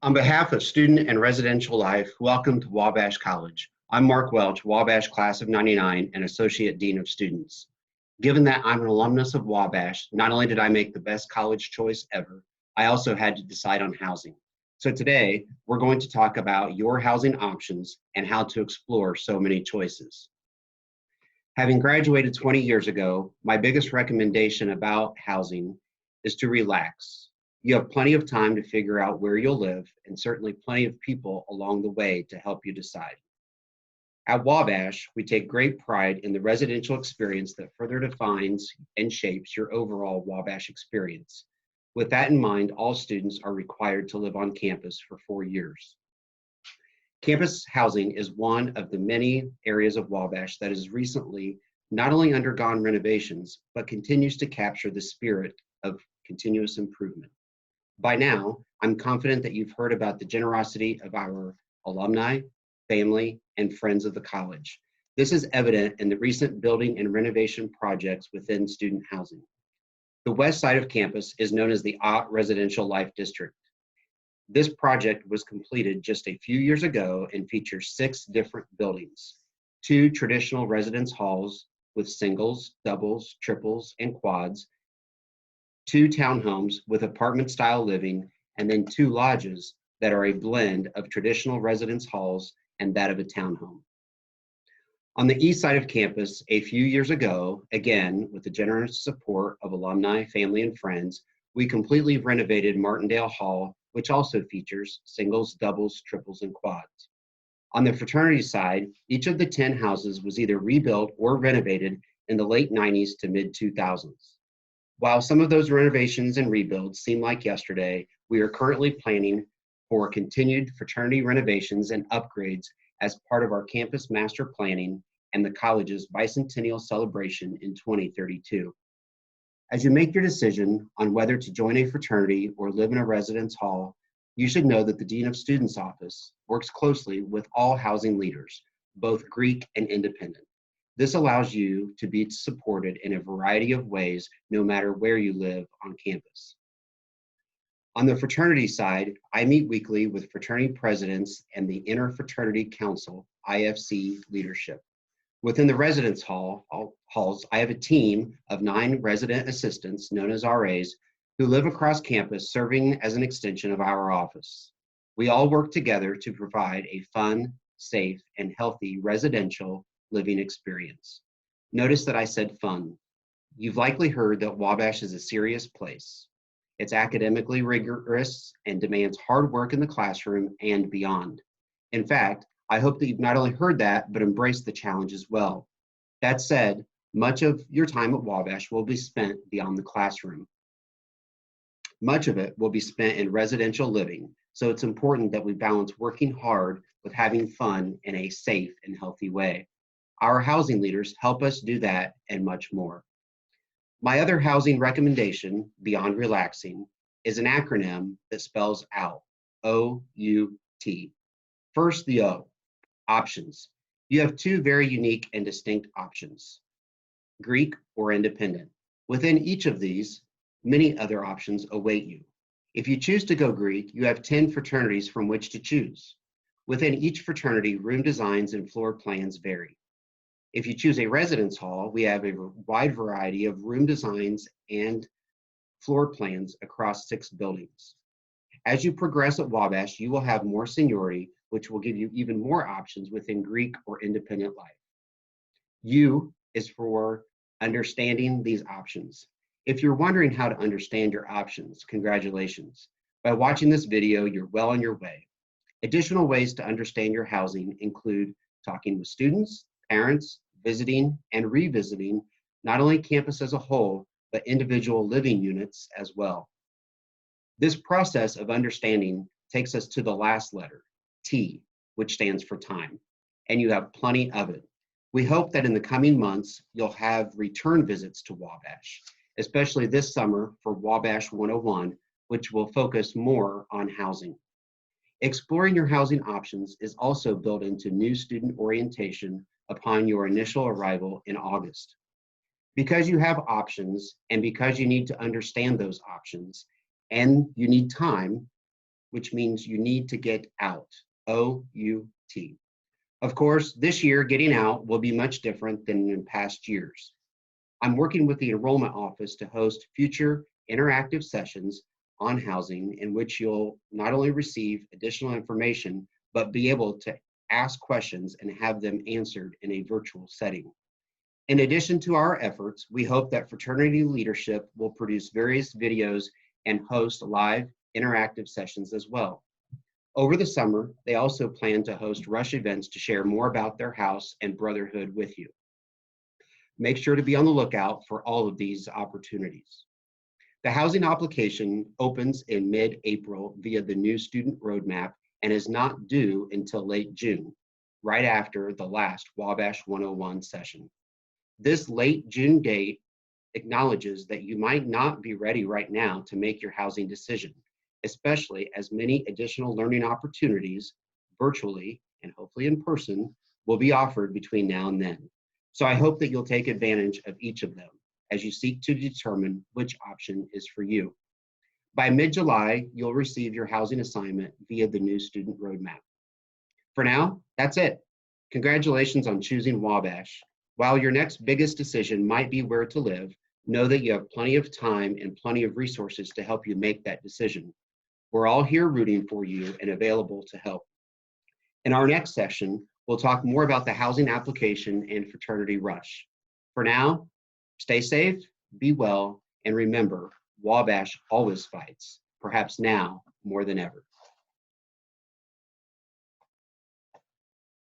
On behalf of student and residential life, welcome to Wabash College. I'm Marc Welch, Wabash Class of '99 and Associate Dean of Students. Given that I'm an alumnus of Wabash, not only did I make the best college choice ever, I also had to decide on housing. So today, we're going to talk about your housing options and how to explore so many choices. Having graduated 20 years ago, my biggest recommendation about housing is to relax. You have plenty of time to figure out where you'll live and certainly plenty of people along the way to help you decide. At Wabash, we take great pride in the residential experience that further defines and shapes your overall Wabash experience. With that in mind, all students are required to live on campus for 4 years. Campus housing is one of the many areas of Wabash that has recently not only undergone renovations, but continues to capture the spirit of continuous improvement. By now, I'm confident that you've heard about the generosity of our alumni, family, and friends of the college. This is evident in the recent building and renovation projects within student housing. The west side of campus is known as the Ott Residential Life District. This project was completed just a few years ago and features 6 different buildings, 2 traditional residence halls with singles, doubles, triples, and quads, 2 townhomes with apartment-style living, and then 2 lodges that are a blend of traditional residence halls and that of a townhome. On the east side of campus, a few years ago, again, with the generous support of alumni, family, and friends, we completely renovated Martindale Hall, which also features singles, doubles, triples, and quads. On the fraternity side, each of the 10 houses was either rebuilt or renovated in the late 90s to mid-2000s. While some of those renovations and rebuilds seem like yesterday, we are currently planning for continued fraternity renovations and upgrades as part of our campus master planning and the college's bicentennial celebration in 2032. As you make your decision on whether to join a fraternity or live in a residence hall, you should know that the Dean of Students Office works closely with all housing leaders, both Greek and independent. This allows you to be supported in a variety of ways, no matter where you live on campus. On the fraternity side, I meet weekly with fraternity presidents and the Interfraternity Council, IFC leadership. Within the residence halls, I have a team of 9 resident assistants, known as RAs, who live across campus serving as an extension of our office. We all work together to provide a fun, safe, and healthy residential living experience. Notice that I said fun. You've likely heard that Wabash is a serious place. It's academically rigorous and demands hard work in the classroom and beyond. In fact, I hope that you've not only heard that, but embraced the challenge as well. That said, much of your time at Wabash will be spent beyond the classroom. Much of it will be spent in residential living, so it's important that we balance working hard with having fun in a safe and healthy way. Our housing leaders help us do that and much more. My other housing recommendation, beyond relaxing, is an acronym that spells out, O-U-T. First, the O, options. You have 2 very unique and distinct options, Greek or independent. Within each of these, many other options await you. If you choose to go Greek, you have 10 fraternities from which to choose. Within each fraternity, room designs and floor plans vary. If you choose a residence hall, we have a wide variety of room designs and floor plans across 6 buildings. As you progress at Wabash, you will have more seniority, which will give you even more options within Greek or independent life. U is for understanding these options. If you're wondering how to understand your options, congratulations. By watching this video, you're well on your way. Additional ways to understand your housing include talking with students, parents, visiting and revisiting not only campus as a whole, but individual living units as well. This process of understanding takes us to the last letter, T, which stands for time, and you have plenty of it. We hope that in the coming months, you'll have return visits to Wabash, especially this summer for Wabash 101, which will focus more on housing. Exploring your housing options is also built into new student orientation upon your initial arrival in August. Because you have options and because you need to understand those options and you need time, which means you need to get out, O-U-T. Of course, this year, getting out will be much different than in past years. I'm working with the enrollment office to host future interactive sessions on housing in which you'll not only receive additional information, but be able to ask questions and have them answered in a virtual setting. In addition to our efforts, we hope that fraternity leadership will produce various videos and host live interactive sessions as well. Over the summer, they also plan to host rush events to share more about their house and brotherhood with you. Make sure to be on the lookout for all of these opportunities. The housing application opens in mid-April via the new student roadmap and is not due until late June, right after the last Wabash 101 session. This late June date acknowledges that you might not be ready right now to make your housing decision, especially as many additional learning opportunities, virtually and hopefully in person, will be offered between now and then. So I hope that you'll take advantage of each of them as you seek to determine which option is for you. By mid-July, you'll receive your housing assignment via the new student roadmap. For now, that's it. Congratulations on choosing Wabash. While your next biggest decision might be where to live, know that you have plenty of time and plenty of resources to help you make that decision. We're all here rooting for you and available to help. In our next session, we'll talk more about the housing application and fraternity rush. For now, stay safe, be well, and remember, Wabash always fights, perhaps now more than ever.